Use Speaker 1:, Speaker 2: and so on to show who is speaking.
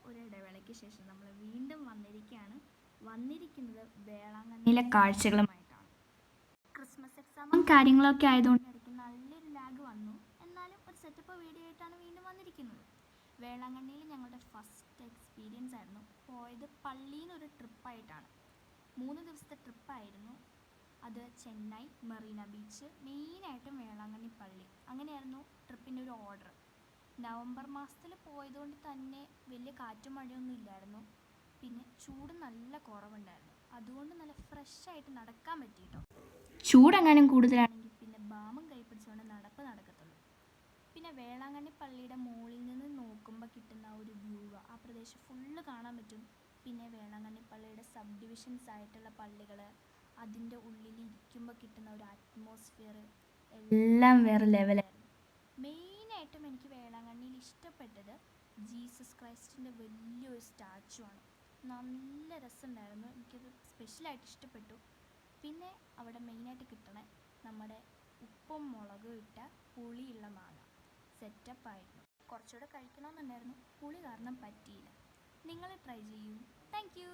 Speaker 1: ഒരു ഇടവേളയ്ക്ക് ശേഷം നമ്മൾ വീണ്ടും വന്നിരിക്കുന്നത് വേളാങ്കണ്ണിയിലെ കാഴ്ചകളുമായിട്ടാണ്. ക്രിസ്മസ് എക്സാമും കാര്യങ്ങളൊക്കെ ആയതുകൊണ്ട് ഇടയ്ക്ക് നല്ലൊരു ലാഗ് വന്നു. എന്നാലും ഒരു സെറ്റപ്പ് വീഡിയോ ആയിട്ടാണ് വീണ്ടും വന്നിരിക്കുന്നത്. വേളാങ്കണ്ണിയിൽ ഞങ്ങളുടെ ഫസ്റ്റ് എക്സ്പീരിയൻസ് ആയിരുന്നു. പോയത് പള്ളിയിൽ നിന്നൊരു ട്രിപ്പായിട്ടാണ്. 3 ദിവസത്തെ ട്രിപ്പായിരുന്നു. അത് ചെന്നൈ, മെറീന ബീച്ച്, മെയിനായിട്ടും വേളാങ്കണ്ണി പള്ളി, അങ്ങനെയായിരുന്നു ട്രിപ്പിൻ്റെ ഒരു ഓർഡർ. നവംബർ മാസത്തിൽ പോയതുകൊണ്ട് തന്നെ വലിയ കാറ്റും മഴയൊന്നും ഇല്ലായിരുന്നു. പിന്നെ ചൂട് നല്ല കുറവുണ്ടായിരുന്നു. അതുകൊണ്ട് നല്ല ഫ്രഷായിട്ട് നടക്കാൻ പറ്റിയിട്ടോ. ചൂടെങ്ങാനും കൂടുതലാണെങ്കിൽ പിന്നെ ബാമും കൈ പിടിച്ചുകൊണ്ട് നടക്കത്തുള്ളൂ. പിന്നെ വേളാങ്കണ്ണി പള്ളിയുടെ മുകളിൽ നിന്ന് നോക്കുമ്പോൾ കിട്ടുന്ന ഒരു വ്യൂ, ആ പ്രദേശം ഫുള്ള് കാണാൻ പറ്റും. പിന്നെ വേളാങ്കണ്ണി പള്ളിയുടെ സബ് ഡിവിഷൻസ് ആയിട്ടുള്ള പള്ളികൾ, അതിൻ്റെ ഉള്ളിൽ ഇരിക്കുമ്പോൾ കിട്ടുന്ന ഒരു അറ്റ്മോസ്ഫിയർ എല്ലാം വേറെ ലെവലായിരുന്നു. മെയിനായിട്ടും എനിക്ക് വേളാങ്കണ്ണിയിൽ ഇഷ്ടപ്പെട്ടത് ജീസസ് ക്രൈസ്റ്റിൻ്റെ വലിയൊരു സ്റ്റാച്ചു ആണ്. നല്ല രസമുണ്ടായിരുന്നു. എനിക്കത് സ്പെഷ്യലായിട്ട് ഇഷ്ടപ്പെട്ടു. പിന്നെ അവിടെ മെയിനായിട്ട് കിട്ടണേ നമ്മുടെ ഉപ്പും മുളകും ഇട്ട പുളിയുള്ള മാങ്ങ സെറ്റപ്പായിരുന്നു. കുറച്ചുകൂടെ കഴിക്കണമെന്നുണ്ടായിരുന്നു, പുളി കാരണം പറ്റിയില്ല. നിങ്ങൾ ട്രൈ ചെയ്യൂ. Thank you.